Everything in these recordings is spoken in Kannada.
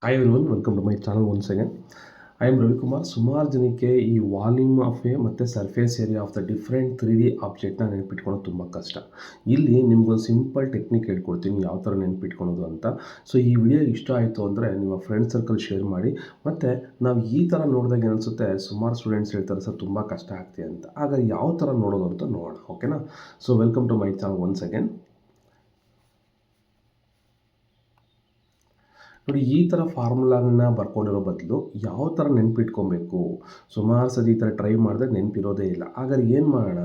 Hi everyone, welcome to my channel once again. I am Ravikumar. ಸುಮಾರು ಜನಕ್ಕೆ ಈ ವಾಲ್ಯೂಮ್ ಆಫ್ ಎ ಮತ್ತು surface area of the different 3D ಆಬ್ಜೆಕ್ಟ್ನ ನೆನಪಿಟ್ಕೊಳ್ಳೋದು ತುಂಬ ಕಷ್ಟ. ಇಲ್ಲಿ ನಿಮ್ಗೊಂದು ಸಿಂಪಲ್ ಟೆಕ್ನಿಕ್ ಹೇಳ್ಕೊಡ್ತೀನಿ ಯಾವ ಥರ ನೆನಪಿಟ್ಕೊಳೋದು ಅಂತ. ಸೊ ಈ ವಿಡಿಯೋ ಇಷ್ಟ ಆಯಿತು ಅಂದರೆ ನಿಮ್ಮ ಫ್ರೆಂಡ್ ಸರ್ಕಲ್ ಶೇರ್ ಮಾಡಿ. ಮತ್ತು ನಾವು ಈ ಥರ ನೋಡಿದಾಗ ಏನಿಸುತ್ತೆ, ಸುಮಾರು ಸ್ಟೂಡೆಂಟ್ಸ್ ಹೇಳ್ತಾರೆ ಸರ್ ತುಂಬ ಕಷ್ಟ ಆಗ್ತಿದೆ ಅಂತ. ಆಗ ಯಾವ ಥರ ನೋಡೋದು ಅಂತ ನೋಡೋಣ, ಓಕೆನಾ? So welcome to my channel once again. ನೋಡಿ, ಈ ಥರ ಫಾರ್ಮುಲಾಗಳನ್ನ ಬರ್ಕೊಂಡಿರೋ ಬದಲು ಯಾವ ಥರ ನೆನಪಿಟ್ಕೊಬೇಕು. ಸುಮಾರು ಸತಿ ಈ ಥರ ಟ್ರೈ ಮಾಡಿದ್ರೆ ನೆನಪಿರೋದೇ ಇಲ್ಲ. ಹಾಗಾದ್ರೆ ಏನು ಮಾಡೋಣ,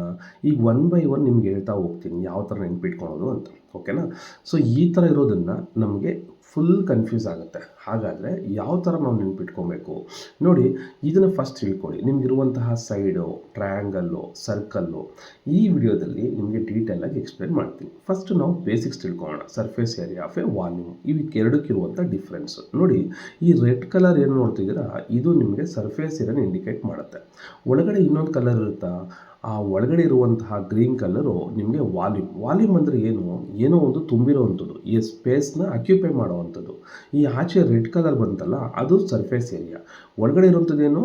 ಈಗ ಒನ್ ಬೈ ಒನ್ ನಿಮ್ಗೆ ಹೇಳ್ತಾ ಹೋಗ್ತೀನಿ ಯಾವ ಥರ ನೆನಪಿಟ್ಕೊಳೋದು ಅಂತ, ಓಕೆನಾ? ಸೊ ಈ ಥರ ಇರೋದನ್ನು ನಮಗೆ ಫುಲ್ ಕನ್ಫ್ಯೂಸ್ ಆಗುತ್ತೆ. ಹಾಗಾದರೆ ಯಾವ ಥರ ನಾವು ನೆನಪಿಟ್ಕೊಬೇಕು ನೋಡಿ, ಇದನ್ನು ಫಸ್ಟ್ ತಿಳ್ಕೊಳ್ಳಿ. ನಿಮಗಿರುವಂತಹ ಸೈಡು, ಟ್ರಯಾಂಗಲ್ಲು, ಸರ್ಕಲ್ಲು ಈ ವಿಡಿಯೋದಲ್ಲಿ ನಿಮಗೆ ಡೀಟೇಲಾಗಿ ಎಕ್ಸ್ಪ್ಲೇನ್ ಮಾಡ್ತೀನಿ. ಫಸ್ಟ್ ನಾವು ಬೇಸಿಕ್ಸ್ ತಿಳ್ಕೊಳ್ಳೋಣ. Surface area of a volume, ಎರಡಕ್ಕಿರುವಂಥ ಡಿಫ್ರೆನ್ಸ್ ನೋಡಿ. ಈ ರೆಡ್ ಕಲರ್ ಏನು ನೋಡ್ತಿದ್ದೀರಾ, ಇದು ನಿಮಗೆ ಸರ್ಫೇಸ್ ಏರಿಯಾನ ಇಂಡಿಕೇಟ್ ಮಾಡುತ್ತೆ. ಒಳಗಡೆ ಇನ್ನೊಂದು ಕಲರ್ ಇರುತ್ತಾ, ಆ ಒಳಗಡೆ ಇರುವಂತಹ ಗ್ರೀನ್ ಕಲರು ನಿಮಗೆ ವಾಲ್ಯೂಮ್ ಅಂದರೆ ಏನೋ ಒಂದು ತುಂಬಿರೋವಂಥದ್ದು, ಈ ಸ್ಪೇಸ್ನ ಅಕ್ಯುಪೈ ಮಾಡೋವಂಥದ್ದು. ಈ ಆಚೆ ರೆಡ್ ಕಲರ್ ಬಂತಲ್ಲ, ಅದು ಸರ್ಫೇಸ್ ಏರಿಯಾ. ಒಳಗಡೆ ಇರುವಂಥದ್ದೇನೋ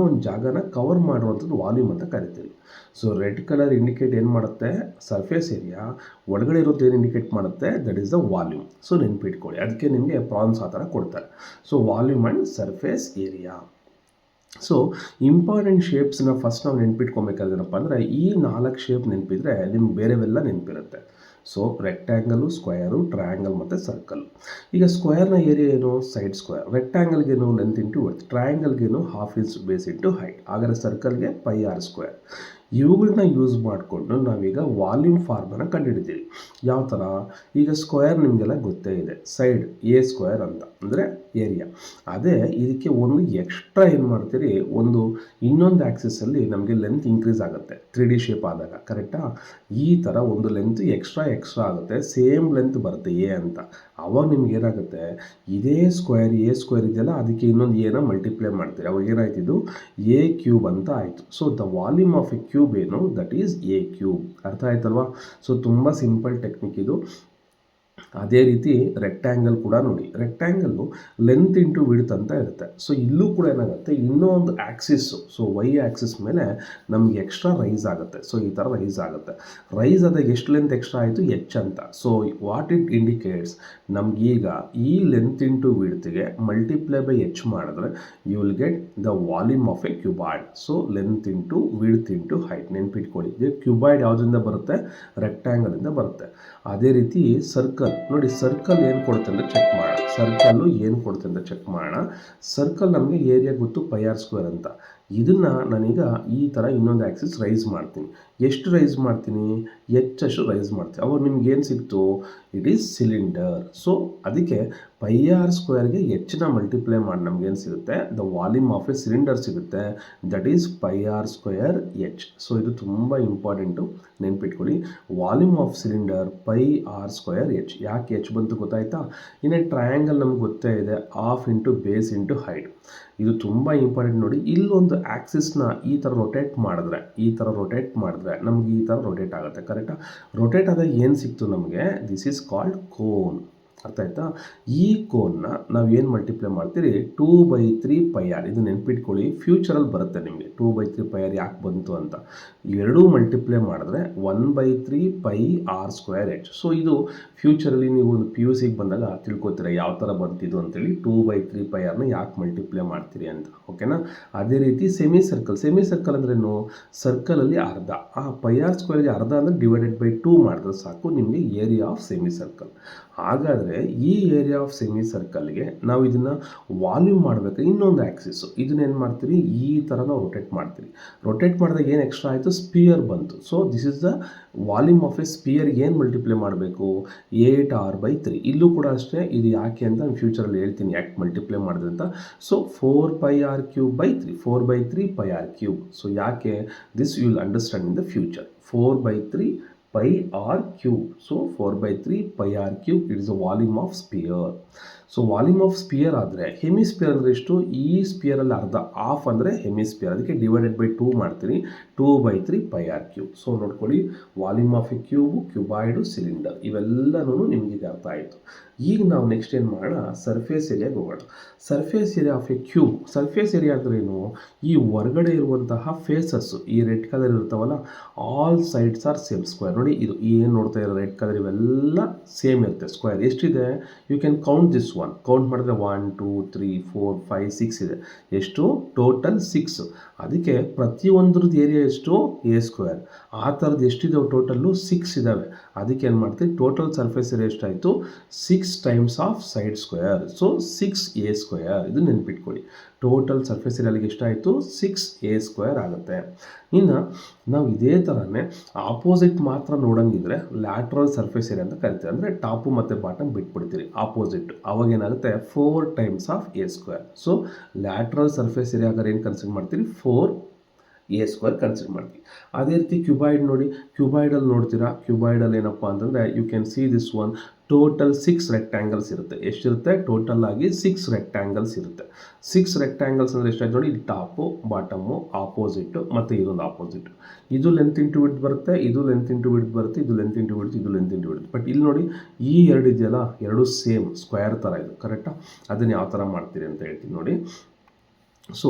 ಒಂದು ಜಾಗನ ಕವರ್ ಮಾಡುವಂಥದ್ದು ವಾಲ್ಯೂಮ್ ಅಂತ ಕರಿತೀವಿ. ಸೊ ರೆಡ್ ಕಲರ್ ಇಂಡಿಕೇಟ್ ಏನು ಮಾಡುತ್ತೆ, ಸರ್ಫೇಸ್ ಏರಿಯಾ. ಒಳಗಡೆ ಇರೋದು ಏನು ಇಂಡಿಕೇಟ್ ಮಾಡುತ್ತೆ, that is the volume. So ನೆನಪಿಟ್ಕೊಳ್ಳಿ, ಅದಕ್ಕೆ ನಿಮಗೆ ಪ್ರಾನ್ಸ್ ಆ ಥರ ಕೊಡ್ತಾರೆ. So volume and surface area. So important ಶೇಪ್ಸ್ನ ಫಸ್ಟ್ ನಾವು ನೆನ್ಪಿಟ್ಕೊಬೇಕಾದ್ರೇನಪ್ಪ ಅಂದರೆ, ಈ 4 ಶೇಪ್ ನೆನಪಿದ್ರೆ ನಿಮ್ಗೆ ಬೇರೆವೆಲ್ಲ ನೆನಪಿರುತ್ತೆ. ಸೊ ರೆಕ್ಟ್ಯಾಂಗಲು, ಸ್ಕ್ವಯರು, ಟ್ರಯಾಂಗಲ್ ಮತ್ತು ಸರ್ಕಲ್. ಈಗ ಸ್ಕ್ವಯರ್ನ ಏರಿಯಾ ಏನು, ಸೈಡ್ ಸ್ಕ್ವಯರ್. ರೆಕ್ಟ್ಯಾಂಗಲ್ಗೇನು ಲೆಂತ್ ಇಂಟು ವಿಡ್ತ್, ಟ್ರಯಾಂಗಲ್ಗೇನು half into base into height. ಹಾಗಾದರೆ ಸರ್ಕಲ್ಗೆ ಪೈ ಆರ್ ಸ್ಕ್ವೇರ್. ಇವುಗಳನ್ನ ಯೂಸ್ ಮಾಡಿಕೊಂಡು ನಾವೀಗ ವಾಲ್ಯೂಮ್ ಫಾರ್ಮನ್ನು ಕಂಡುಹಿಡಿತೀವಿ. ಯಾವ ಥರ, ಈಗ ಸ್ಕ್ವೇರ್ ನಿಮಗೆಲ್ಲ ಗೊತ್ತೇ ಇದೆ, ಸೈಡ್ ಎ ಸ್ಕ್ವೇರ್ ಅಂತ ಅಂದರೆ ಏರಿಯಾ. ಅದೇ ಇದಕ್ಕೆ ಒಂದು ಎಕ್ಸ್ಟ್ರಾ ಏನು ಮಾಡ್ತೀರಿ, ಇನ್ನೊಂದು ಆ್ಯಕ್ಸಿಸಲ್ಲಿ ನಮಗೆ ಲೆಂತ್ ಇನ್ಕ್ರೀಸ್ ಆಗುತ್ತೆ 3D ಶೇಪ್ ಆದಾಗ, ಕರೆಕ್ಟಾ? ಈ ಥರ ಒಂದು ಲೆಂತ್ ಎಕ್ಸ್ಟ್ರಾ ಆಗುತ್ತೆ, ಸೇಮ್ ಲೆಂತ್ ಬರುತ್ತೆ ಎ ಅಂತ. ಅವಾಗ ನಿಮ್ಗೆ ಏನಾಗುತ್ತೆ, ಇದೇ ಸ್ಕ್ವೇರ್ ಎ ಸ್ಕ್ವೇರ್ ಇದೆಯಲ್ಲ, ಅದಕ್ಕೆ ಇನ್ನೊಂದು ಎನ ಮಲ್ಟಿಪ್ಲೈ ಮಾಡ್ತೀರಿ. ಅವಾಗ ಏನಾಯ್ತು, ಇದು ಎ ಕ್ಯೂಬ್ ಅಂತ ಆಯಿತು. So the volume of a cube ಏನು, ದಟ್ ಈಸ್ ಎ ಕ್ಯೂಬ್. ಅರ್ಥ ಆಯ್ತಲ್ವಾ? ಸೊ ತುಂಬ ಸಿಂಪಲ್ ಟೆಕ್ನಿಕ್ ಇದು. ಅದೇ ರೀತಿ ರೆಕ್ಟ್ಯಾಂಗಲ್ ಕೂಡ ನೋಡಿ, ರೆಕ್ಟ್ಯಾಂಗಲ್ಲು ಲೆಂತ್ ಇಂಟು ವಿಡ್ತ್ ಅಂತ ಇರುತ್ತೆ. ಸೊ ಇಲ್ಲೂ ಕೂಡ ಏನಾಗುತ್ತೆ, ಇನ್ನೊಂದು ಆ್ಯಕ್ಸಿಸ್ಸು, ಸೊ ವೈ ಆ್ಯಕ್ಸಿಸ್ ಮೇಲೆ ನಮಗೆ ಎಕ್ಸ್ಟ್ರಾ ರೈಸ್ ಆಗುತ್ತೆ. ಸೊ ಈ ಥರ ರೈಸ್ ಆಗುತ್ತೆ. ರೈಸ್ ಆದಾಗ ಎಷ್ಟು ಲೆಂತ್ ಎಕ್ಸ್ಟ್ರಾ ಆಯಿತು, ಎಚ್ ಅಂತ. ಸೊ ವಾಟ್ ಇಟ್ ಇಂಡಿಕೇಟ್ಸ್, ನಮಗೀಗ ಈ ಲೆಂತ್ ಇಂಟು ವಿಡ್ತ್ಗೆ ಮಲ್ಟಿಪ್ಲೈ ಬೈ ಎಚ್ ಮಾಡಿದ್ರೆ you will get the volume of a cuboid. So length into width into height. ನೆನ್ಪಿಟ್ಕೊಳ್ಳಿ, ಕ್ಯೂಬಾಯ್ಡ್ ಯಾವುದರಿಂದ ಬರುತ್ತೆ, ರೆಕ್ಟ್ಯಾಂಗಲಿಂದ ಬರುತ್ತೆ. ಅದೇ ರೀತಿ ಸರ್ಕಲ್ ನೋಡಿ, ಸರ್ಕಲ್ ಏನು ಕೊಡುತ್ತೆ ಅಂತ ಚೆಕ್ ಮಾಡೋಣ. ಸರ್ಕಲ್ ನಮಗೆ ಏರಿಯಾ ಗೊತ್ತು, ಪೈ ಆರ್ ಸ್ಕ್ವೇರ್ ಅಂತ. ಇದನ್ನು ನಾನೀಗ ಈ ಥರ ಇನ್ನೊಂದು ಆ್ಯಕ್ಸಿಸ್ ರೈಸ್ ಮಾಡ್ತೀನಿ. ಎಷ್ಟು ರೈಸ್ ಮಾಡ್ತೀನಿ, ಹೆಚ್ಚಷ್ಟು ರೈಸ್ ಮಾಡ್ತೀನಿ. ಅವಾಗ ನಿಮ್ಗೆ ಏನು ಸಿಕ್ತು, ಇಟ್ ಈಸ್ ಸಿಲಿಂಡರ್. ಸೊ ಅದಕ್ಕೆ ಪೈ ಆರ್ ಸ್ಕ್ವೇರ್ಗೆ ಹೆಚ್ಚಿನ ಮಲ್ಟಿಪ್ಲೈ ಮಾಡಿ ನಮಗೇನು ಸಿಗುತ್ತೆ, the volume of a cylinder ಸಿಗುತ್ತೆ, that is pi R square H. So ಇದು ತುಂಬ ಇಂಪಾರ್ಟೆಂಟು, ನೆನ್ಪಿಟ್ಕೊಳ್ಳಿ. Volume of cylinder pi R square H. ಯಾಕೆ ಎಚ್ ಬಂತು ಗೊತ್ತಾಯ್ತಾ? ಇನ್ನು ಟ್ರಯಾಂಗಲ್ ನಮ್ಗೆ ಗೊತ್ತೇ ಇದೆ, half into base into height. ಇದು ತುಂಬ ಇಂಪಾರ್ಟೆಂಟ್ ನೋಡಿ. ಇಲ್ಲೊಂದು ಆ್ಯಕ್ಸಿಸ್ನ ಈ ಥರ ರೊಟೇಟ್ ಮಾಡಿದ್ರೆ ನಮಗೆ ಈ ಥರ ರೊಟೇಟ್ ಆಗುತ್ತೆ, ಕರೆಕ್ಟಾ? ರೊಟೇಟ್ ಆದಾಗ ಏನು ಸಿಕ್ತು ನಮಗೆ, ದಿಸ್ ಈಸ್ ಕಾಲ್ಡ್ ಕೋನ್. ಅರ್ಥ ಆಯ್ತಾ? ಈ ಕೋನ್ನ ನಾವು ಏನು ಮಲ್ಟಿಪ್ಲೈ ಮಾಡ್ತೀರಿ, 2/3 ಪೈ ಆರ್. ಇದು ನೆನ್ಪಿಟ್ಕೊಳ್ಳಿ, ಫ್ಯೂಚರಲ್ಲಿ ಬರುತ್ತೆ ನಿಮಗೆ 2/3 ಪೈ ಆರ್ ಯಾಕೆ ಬಂತು ಅಂತ. ಇವೆರಡೂ ಮಲ್ಟಿಪ್ಲೈ ಮಾಡಿದ್ರೆ 1/3 pi R square H. So ಇದು ಫ್ಯೂಚರಲ್ಲಿ ನೀವು ಒಂದು PUCಗೆ ಬಂದಾಗ ತಿಳ್ಕೊತೀರ ಯಾವ ಥರ ಬಂತಿದ್ದು ಅಂತೇಳಿ, 2/3 ಪೈ ಆರ್ನ ಯಾಕೆ ಮಲ್ಟಿಪ್ಲೈ ಮಾಡ್ತೀರಿ ಅಂತ, ಓಕೆನಾ? ಅದೇ ರೀತಿ ಸೆಮಿ ಸರ್ಕಲ್ ಅಂದ್ರೇನು, ಸರ್ಕಲಲ್ಲಿ ಅರ್ಧ. ಆ ಪೈ ಆರ್ ಸ್ಕ್ವೇರ್ಗೆ ಅರ್ಧ ಅಂದರೆ ಡಿವೈಡೆಡ್ ಬೈ 2 ಮಾಡಿದ್ರೆ ಸಾಕು, ನಿಮಗೆ ಏರಿಯಾ ಆಫ್ ಸೆಮಿ ಸರ್ಕಲ್. ಹಾಗಾದರೆ ಈ ಏರಿಯಾ ಆಫ್ ಸೆಮಿ ಸರ್ಕಲ್ಗೆ ನಾವು ಇದನ್ನು ವಾಲ್ಯೂಮ್ ಮಾಡಬೇಕು. ಇನ್ನೊಂದು ಆ್ಯಕ್ಸಿಸ್ಸು, ಇದನ್ನೇನು ಮಾಡ್ತೀರಿ, ಈ ಥರ ನಾವು ರೊಟೇಟ್ ಮಾಡ್ತೀರಿ. ರೊಟೇಟ್ ಮಾಡಿದಾಗ ಏನು ಎಕ್ಸ್ಟ್ರಾ ಆಯಿತು, ಸ್ಪಿಯರ್ ಬಂತು. So this is the volume of a sphere. ಏನು ಮಲ್ಟಿಪ್ಲೈ ಮಾಡಬೇಕು, 8r/3. ಇಲ್ಲೂ ಕೂಡ ಅಷ್ಟೇ, ಇದು ಯಾಕೆ ಅಂತ ನಾನು ಫ್ಯೂಚರಲ್ಲಿ ಹೇಳ್ತೀನಿ ಯಾಕೆ ಮಲ್ಟಿಪ್ಲೈ ಮಾಡಿದೆ ಅಂತ. So 4πr³ 4/3 pi R cube. So ಯಾಕೆ, this you will understand in the future. 4/3 pi R cube. So 4/3 pi R cube, it is the volume of sphere. So volume of sphere ಆದರೆ, ಹೆಮಿಸ್ಪಿಯರ್ ಅಂದರೆ ಎಷ್ಟು, ಈ ಸ್ಪಿಯರಲ್ಲಿ ಅರ್ಧ, ಹಾಫ್ ಅಂದರೆ ಹೆಮಿಸ್ಪಿಯರ್, ಅದಕ್ಕೆ ಡಿವೈಡೆಡ್ ಬೈ 2 ಮಾಡ್ತೀರಿ, 2/3 ಪೈ ಆರ್ ಕ್ಯೂಬ್. ಸೊ ನೋಡ್ಕೊಳ್ಳಿ, volume of a cube, cuboid, cylinder, ಇವೆಲ್ಲನೂ ನಿಮಗೆ ಅರ್ಥ ಆಯಿತು. ಈಗ ನಾವು ನೆಕ್ಸ್ಟ್ ಏನು ಮಾಡೋಣ, ಸರ್ಫೇಸ್ ಏರಿಯಾಗೆ ಹೋಗೋಣ. Surface area of a cube. Surface area ಅಂದ್ರೇನು, ಈ ಹೊರಗಡೆ ಇರುವಂತಹ ಫೇಸಸ್ ಈ ರೆಡ್ ಕಲರ್ ಇರ್ತಾವಲ್ಲ, all sides are same square. ನೋಡಿ ಇದು ಏನು ನೋಡ್ತಾ ಇರೋ ರೆಡ್ ಕಲರ್ ಇವೆಲ್ಲ ಸೇಮ್ ಇರುತ್ತೆ ಸ್ಕ್ವೇರ್. ಎಷ್ಟಿದೆ, you can count this one. Count ಮಾಡಿದ್ರೆ 1 2 3 4 5 6 ಇದೆ. ಎಷ್ಟು, ಟೋಟಲ್ 6. ಅದಕ್ಕೆ ಪ್ರತಿಯೊಂದ್ರದ್ದು ಏರಿಯಾ ಎಷ್ಟು, ಎ ಸ್ಕ್ವೇರ್. ಆ ಥರದ್ದು ಎಷ್ಟಿದಾವೆ ಟೋಟಲ್ಲು 6 ಇದ್ದಾವೆ. ಅದಕ್ಕೆ ಏನು ಮಾಡ್ತೀವಿ, ಟೋಟಲ್ ಸರ್ಫೇಸ್ ಏರಿಯಾ ಎಷ್ಟಾಯಿತು, 6 times of side square. So 6 A square. ಇದು ನೆನ್ಪಿಟ್ಕೊಳ್ಳಿ. ಟೋಟಲ್ ಸರ್ಫೇಸ್ ಏರಿಯಾಗೆ ಎಷ್ಟಾಯಿತು, 6 ಎ ಸ್ಕ್ವೇರ್ ಆಗುತ್ತೆ. ಇನ್ನು ನಾವು ಇದೇ ಥರನೇ ಆಪೋಸಿಟ್ ಮಾತ್ರ ನೋಡೋಂಗಿದ್ರೆ ಲ್ಯಾಟ್ರಲ್ ಸರ್ಫೇಸ್ ಏರಿಯಾ ಅಂತ ಕರಿತೀವಿ. ಅಂದರೆ ಟಾಪು ಮತ್ತು ಬಾಟಮ್ ಬಿಟ್ಬಿಡ್ತೀರಿ, ಆಪೋಸಿಟ್. ಅವಾಗ ಏನಾಗುತ್ತೆ, 4 times of a square. So lateral surface area ಆಗಾರೆ ಏನು ಕನ್ಸಿಡರ್ ಮಾಡ್ತೀರಿ, 4 ಎ ಸ್ಕ್ವೇರ್ ಕನ್ಸಿಡರ್ ಮಾಡ್ತೀವಿ. ಅದೇ ರೀತಿ ಕ್ಯೂಬಾಯ್ಡ್ ನೋಡಿ, ಕ್ಯೂಬಾಯ್ಡಲ್ಲಿ ನೋಡ್ತೀರಾ, ಕ್ಯೂಬಾಯ್ಡಲ್ಲಿ ಏನಪ್ಪ ಅಂತಂದರೆ you can see this one. Total 6 rectangles ಇರುತ್ತೆ. ಎಷ್ಟಿರುತ್ತೆ, ಟೋಟಲ್ ಆಗಿ 6 ರೆಕ್ಟ್ಯಾಂಗಲ್ಸ್ ಇರುತ್ತೆ. 6 ರೆಕ್ಟ್ಯಾಂಗಲ್ಸ್ ಅಂದರೆ ಎಷ್ಟಾಯ್ತು ನೋಡಿ, ಇಲ್ಲಿ ಟಾಪು ಬಾಟಮು ಆಪೋಸಿಟ್ಟು ಮತ್ತು ಇದೊಂದು ಆಪೋಸಿಟ್. ಇದು ಲೆಂತ್ ಇಂಟು ವಿಡ್ತ್ ಬರುತ್ತೆ, ಇದು ಲೆಂತ್ ಇಂಟು ವಿಡ್ತ್ ಬರುತ್ತೆ, ಇದು ಲೆಂತ್ ಇಂಟು ವಿಡ್ತ್, ಇದು ಲೆಂತ್ ಇಂಟು ವಿಡ್ತ್. ಬಟ್ ಇಲ್ಲಿ ನೋಡಿ, ಈ ಎರಡು ಇದೆಯಲ್ಲ, ಎರಡು ಸೇಮ್ ಸ್ಕ್ವೇರ್ ಥರ ಇದು, ಕರೆಕ್ಟಾ? ಅದನ್ನು ಯಾವ ಥರ ಮಾಡ್ತೀರಿ ಅಂತ ಹೇಳ್ತೀನಿ ನೋಡಿ. ಸೊ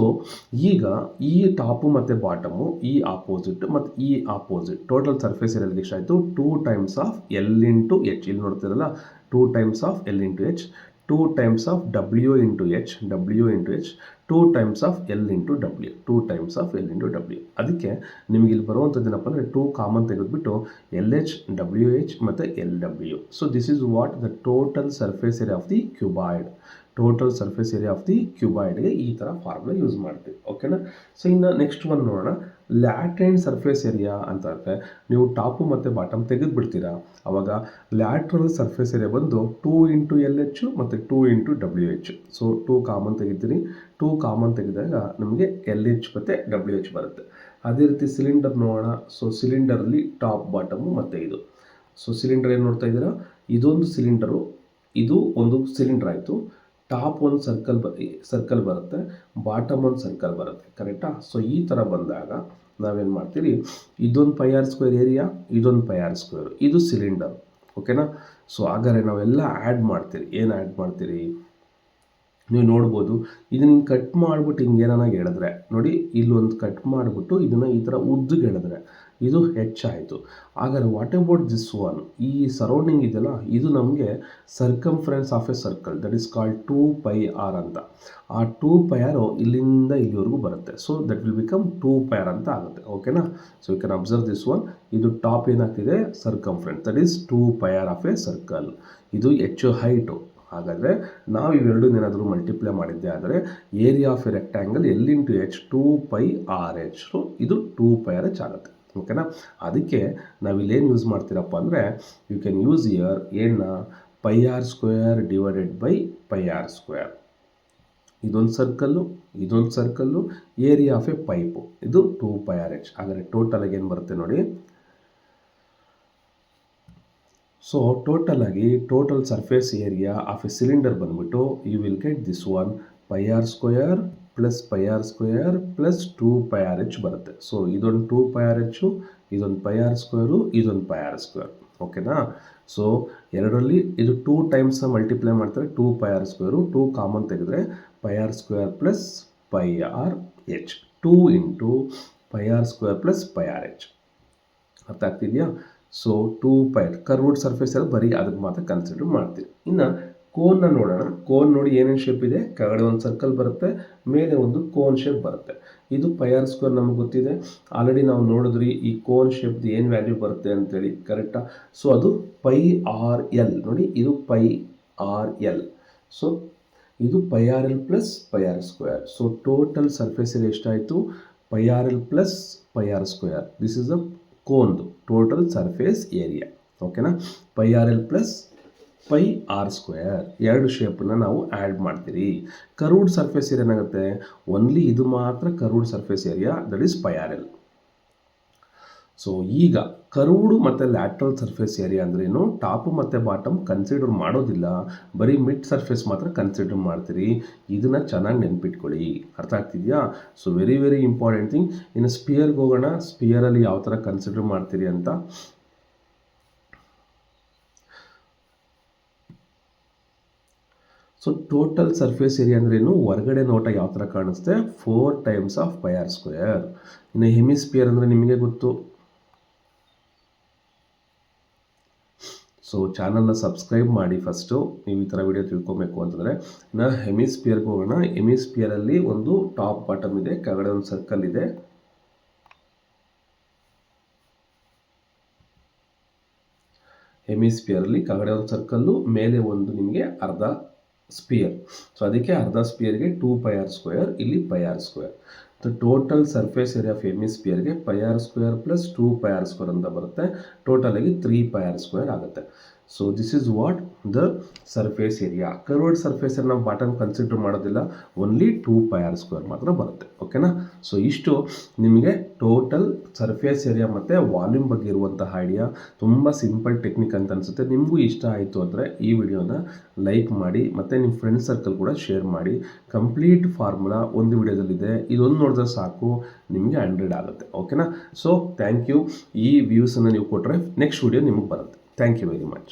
ಈಗ ಈ ಟಾಪು ಮತ್ತು ಬಾಟಮು, ಈ ಆಪೋಸಿಟ್ ಮತ್ತು ಈ ಆಪೋಸಿಟ್, ಟೋಟಲ್ ಸರ್ಫೇಸ್ ಏರಿಯಾಗೆ ಎಷ್ಟಾಯಿತು, 2 times of L into H. ಇಲ್ಲಿ ನೋಡ್ತಿರಲ್ಲ, 2 times of L into H, 2 times of W into H, W into H, 2 times of L into W, 2 times of L into W. ಅದಕ್ಕೆ ನಿಮಗೆ ಇಲ್ಲಿ ಬರುವಂಥದ್ದು ಏನಪ್ಪ ಅಂದರೆ 2 ಕಾಮನ್ ತೆಗೆದುಬಿಟ್ಟು ಎಲ್ ಎಚ್, ಡಬ್ಲ್ಯೂ ಎಚ್ ಮತ್ತು L W. So this is what the total surface area of the cuboid. Total surface area of the ಕ್ಯೂಬಾಯ್ಡ್ಗೆ ಈ ಥರ ಫಾರ್ಮುಲಾ ಯೂಸ್ ಮಾಡ್ತೀವಿ. ಓಕೆನಾ? ಸೊ ಇನ್ನು ನೆಕ್ಸ್ಟ್ ಒಂದು ನೋಡೋಣ, ಲ್ಯಾಟ್ರಲ್ ಸರ್ಫೇಸ್ ಏರಿಯಾ ಅಂತ ಅಂದರೆ ನೀವು ಟಾಪು ಮತ್ತು ಬಾಟಮ್ ತೆಗೆದುಬಿಡ್ತೀರಾ. ಆವಾಗ ಲ್ಯಾಟ್ರಲ್ ಸರ್ಫೇಸ್ ಏರಿಯಾ ಬಂದು 2 ಇಂಟು ಎಲ್ ಎಚ್ ಮತ್ತು 2 into W H. So 2 common ತೆಗಿತೀರಿ, 2 ಕಾಮನ್ ತೆಗೆದಾಗ ನಮಗೆ ಎಲ್ ಎಚ್ ಮತ್ತು ಡಬ್ಲ್ಯೂ ಎಚ್ ಬರುತ್ತೆ. ಅದೇ ರೀತಿ ಸಿಲಿಂಡರ್ ನೋಡೋಣ. ಸೊ ಸಿಲಿಂಡರಲ್ಲಿ ಟಾಪ್ ಬಾಟಮು ಮತ್ತು ಇದು. ಸೊ ಸಿಲಿಂಡರ್ ಏನು ನೋಡ್ತಾ ಇದ್ದೀರಾ, ಇದೊಂದು ಸಿಲಿಂಡರು, ಇದು ಒಂದು ಸಿಲಿಂಡರ್ ಆಯಿತು. ಟಾಪ್ ಒಂದು ಸರ್ಕಲ್ ಬರುತ್ತೆ, ಬಾಟಮ್ ಒಂದು ಸರ್ಕಲ್ ಬರುತ್ತೆ, ಕರೆಕ್ಟಾ? ಸೊ ಈ ಥರ ಬಂದಾಗ ನಾವೇನು ಮಾಡ್ತೀರಿ, ಇದೊಂದು ಪೈ ಆರ್ ಸ್ಕ್ವೇರ್ ಏರಿಯಾ, ಇದೊಂದು ಪೈ ಆರ್ ಸ್ಕ್ವೇರ್, ಇದು ಸಿಲಿಂಡರ್. ಓಕೆನಾ? ಸೊ ಹಾಗಾದ್ರೆ ನಾವೆಲ್ಲ ಆ್ಯಡ್ ಮಾಡ್ತೀರಿ. ಏನು ಆ್ಯಡ್ ಮಾಡ್ತೀರಿ, ನೀವು ನೋಡ್ಬೋದು. ಇದನ್ನ ಹಿಂಗೆ ಕಟ್ ಮಾಡಿಬಿಟ್ಟು ಹಿಂಗೆ ಏನಾಗ ಎಳೆದ್ರೆ ನೋಡಿ, ಇಲ್ಲೊಂದು ಕಟ್ ಮಾಡಿಬಿಟ್ಟು ಇದನ್ನು ಈ ಥರ ಉದ್ದಗೆ ಎಳೆದ್ರೆ ಇದು ಹೆಚ್ಚಾಯಿತು. ಹಾಗಾದ್ರೆ ವಾಟ್ ಅಬೌಟ್ ದಿಸ್ ಒನ್, ಈ ಸರೌಂಡಿಂಗ್ ಇದೆಯಲ್ಲ, ಇದು ನಮಗೆ circumference of a circle, that is called 2 pi r ಅಂತ. ಆ 2 ಪೈ ಆರ್ ಇಲ್ಲಿಂದ ಇಲ್ಲಿವರೆಗೂ ಬರುತ್ತೆ. So that will become 2 pi r ಅಂತ ಆಗುತ್ತೆ. ಓಕೆನಾ? So you can observe this one. ಇದು ಟಾಪ್ ಏನಾಗ್ತಿದೆ, circumference, that is 2 pi r of a circle. ಇದು ಹೆಚ್ಚು ಹೈಟು. ಹಾಗಾದರೆ ನಾವು ಇವೆರಡು ಏನಾದರೂ ಮಲ್ಟಿಪ್ಲೈ ಮಾಡಿದ್ದೆ ಆದರೆ area of a rectangle L into H 2 pi r h. So ಇದು 2 ಪೈ ಆರ್ ಎಚ್ ಆಗುತ್ತೆ. ಓಕೆನಾ? ಅದಕ್ಕೆ ನಾವಿಲ್ಲೇನು ಯೂಸ್ ಮಾಡ್ತೀರಪ್ಪ ಅಂದರೆ ಯು ಕ್ಯಾನ್ ಯೂಸ್ ಇಯರ್ ಏನು, pi R square divided by pi R square. ಇದೊಂದು ಸರ್ಕಲ್ಲು, ಇದೊಂದು circle, area of a pipe, ಇದು 2 ಪೈ ಆರ್ ಎಚ್. ಹಾಗಾದರೆ ಟೋಟಲಾಗಿ ಏನು ಬರುತ್ತೆ ನೋಡಿ. ಸೊ ಟೋಟಲಾಗಿ total surface area of a cylinder ಬಂದ್ಬಿಟ್ಟು you will get this one, pi R square plus pi R square plus 2 pi r h ಬರುತ್ತೆ. ಸೊ ಇದೊಂದು 2 ಪೈ ಆರ್ ಎಚ್ಚು, ಇದೊಂದು ಪೈ ಆರ್ ಸ್ಕ್ವೇರು, ಇದೊಂದು ಪೈ ಆರ್ ಸ್ಕ್ವೇರ್. ಓಕೆನಾ? ಸೊ ಎರಡರಲ್ಲಿ ಇದು 2 ಟೈಮ್ಸ್ ಮಲ್ಟಿಪ್ಲೈ ಮಾಡ್ತಾರೆ, 2 ಪೈ ಆರ್ ಸ್ಕ್ವೇರು, 2 ಕಾಮನ್ ತೆಗೆದ್ರೆ pi R square plus pi r h, 2 into pi R square plus pi r h. ಅರ್ಥ ಆಗ್ತಿದೆಯಾ? ಸೊ 2 ಪೈ ಕರ್ವ್ಡ್ ಸರ್ಫೇಸಲ್ಲಿ ಬರೀ ಅದಕ್ಕೆ ಮಾತ್ರ ಕನ್ಸಿಡರ್ ಮಾಡ್ತೀವಿ. ಇನ್ನು ಕೋನ್ನ ನೋಡೋಣ. ಕೋನ್ ನೋಡಿ ಏನೇನು ಶೇಪ್ ಇದೆ, ಕೆಳಗಡೆ ಒಂದು ಸರ್ಕಲ್ ಬರುತ್ತೆ, ಮೇಲೆ ಒಂದು ಕೋನ್ ಶೇಪ್ ಬರುತ್ತೆ. ಇದು ಪೈ ಆರ್ ಸ್ಕ್ವೇರ್ ನಮಗೆ ಗೊತ್ತಿದೆ, ಆಲ್ರೆಡಿ ನಾವು ನೋಡಿದ್ರಿ ಈ ಕೋನ್ ಶೇಪ್ದು ಏನು ವ್ಯಾಲ್ಯೂ ಬರುತ್ತೆ ಅಂತೇಳಿ, ಕರೆಕ್ಟಾ? ಸೊ ಅದು ಪೈ ಆರ್ ಎಲ್. ನೋಡಿ ಇದು ಪೈ ಆರ್ ಎಲ್. ಸೊ ಇದು pi r l plus pi R square. So total surface area ಎಷ್ಟಾಯಿತು, pi r l plus pi R square. This is a ಕೋನ್ದು ಟೋಟಲ್ ಸರ್ಫೇಸ್ ಏರಿಯಾ. ಓಕೆನಾ? Pi r l plus pi R square, ಎರಡು ಶೇಪನ್ನ ನಾವು ಆ್ಯಡ್ ಮಾಡ್ತೀರಿ. ಕರ್ವ್ಡ್ ಸರ್ಫೇಸ್ ಏರಿಯಾ ಏನಾಗುತ್ತೆ, ಓನ್ಲಿ ಇದು ಮಾತ್ರ curved surface area, that is pi r l. So ಈಗ ಕರ್ವ್ಡ್ ಮತ್ತು ಲ್ಯಾಟ್ರಲ್ ಸರ್ಫೇಸ್ ಏರಿಯಾ ಅಂದ್ರೇನು, ಟಾಪು ಮತ್ತು ಬಾಟಮ್ ಕನ್ಸಿಡರ್ ಮಾಡೋದಿಲ್ಲ, ಬರೀ ಮಿಡ್ ಸರ್ಫೇಸ್ ಮಾತ್ರ ಕನ್ಸಿಡರ್ ಮಾಡ್ತೀರಿ. ಇದನ್ನು ಚೆನ್ನಾಗಿ ನೆನ್ಪಿಟ್ಕೊಳ್ಳಿ. ಅರ್ಥ ಆಗ್ತಿದೆಯಾ? So very very important thing. ಇನ್ನು ಸ್ಪಿಯರ್ಗೆ ಹೋಗೋಣ. ಸ್ಪಿಯರಲ್ಲಿ ಯಾವ ಥರ ಕನ್ಸಿಡರ್ ಮಾಡ್ತೀರಿ ಅಂತ. ಸೊ ಟೋಟಲ್ ಸರ್ಫೇಸ್ ಏರಿಯಾ ಅಂದ್ರೇನು, ಹೊರಗಡೆ ನೋಟ ಯಾವ ಥರ ಕಾಣಿಸುತ್ತೆ, 4 times of pi R square. ಇನ್ನು ಹೆಮಿಸ್ಪಿಯರ್ ಅಂದರೆ ನಿಮಗೆ ಗೊತ್ತು. ಸೊ ಚಾನಲ್ನ ಸಬ್ಸ್ಕ್ರೈಬ್ ಮಾಡಿ ಫಸ್ಟು, ನೀವು ಈ ಥರ ವಿಡಿಯೋ ತಿಳ್ಕೊಬೇಕು ಅಂತಂದರೆ. ಇನ್ನು ಹೆಮಿಸ್ಪಿಯರ್ಗೆ ಹೋಗೋಣ. ಹೆಮಿಸ್ಪಿಯರಲ್ಲಿ ಒಂದು ಟಾಪ್ ಬಾಟಮ್ ಇದೆ, ಕೆಳಗಡೆ ಒಂದು ಸರ್ಕಲ್ ಇದೆ. ಹೆಮಿಸ್ಪಿಯರಲ್ಲಿ ಕೆಳಗಡೆ ಒಂದು ಸರ್ಕಲ್ಲು, ಮೇಲೆ ಒಂದು ನಿಮಗೆ ಅರ್ಧ ಸ್ಪಿಯರ್. ಸೊ ಅದಕ್ಕೆ ಅರ್ಧ ಸ್ಪಿಯರ್ಗೆ 2 ಪೈ ಆರ್ ಸ್ಕ್ವೇರ್, ಇಲ್ಲಿ pi R square. So total surface area of ಹೆಮಿಸ್ಪಿಯರ್ಗೆ pi R square plus 2 pi R square ಅಂತ ಬರುತ್ತೆ. ಟೋಟಲಾಗಿ 3 ಪೈ ಆರ್ ಸ್ಕ್ವೇರ್ ಆಗುತ್ತೆ. So this is what the surface area. Curved surface ನಾವು ಬಾಟಮ್ ಕನ್ಸಿಡರ್ ಮಾಡೋದಿಲ್ಲ, ಓನ್ಲಿ 2 ಪೈ ಆರ್ ಸ್ಕ್ವೇರ್ ಮಾತ್ರ ಬರುತ್ತೆ. ಓಕೆನಾ. ಸೊ ಇಷ್ಟು ನಿಮಗೆ ಟೋಟಲ್ ಸರ್ಫೇಸ್ ಏರಿಯಾ ಮತ್ತು ವಾಲ್ಯೂಮ್ ಬಗ್ಗೆ ಇರುವಂತಹ ಐಡಿಯಾ. ತುಂಬ ಸಿಂಪಲ್ ಟೆಕ್ನಿಕ್ ಅಂತ ಅನಿಸುತ್ತೆ. ನಿಮಗೂ ಇಷ್ಟ ಆಯಿತು ಅಂದರೆ ಈ ವಿಡಿಯೋನ ಲೈಕ್ ಮಾಡಿ ಮತ್ತು ನಿಮ್ಮ ಫ್ರೆಂಡ್ ಸರ್ಕಲ್ ಕೂಡ ಶೇರ್ ಮಾಡಿ. ಕಂಪ್ಲೀಟ್ ಫಾರ್ಮುಲಾ ಒಂದು ವಿಡಿಯೋದಲ್ಲಿದೆ, ಇದೊಂದು ನೋಡಿದ್ರೆ ಸಾಕು, ನಿಮಗೆ 100 ಆಗುತ್ತೆ. ಓಕೆನಾ. So thank you. ಈ ವ್ಯೂಸನ್ನು ನೀವು ಕೊಟ್ಟರೆ ನೆಕ್ಸ್ಟ್ ವಿಡಿಯೋ ನಿಮಗೆ ಬರುತ್ತೆ. Thank you very much.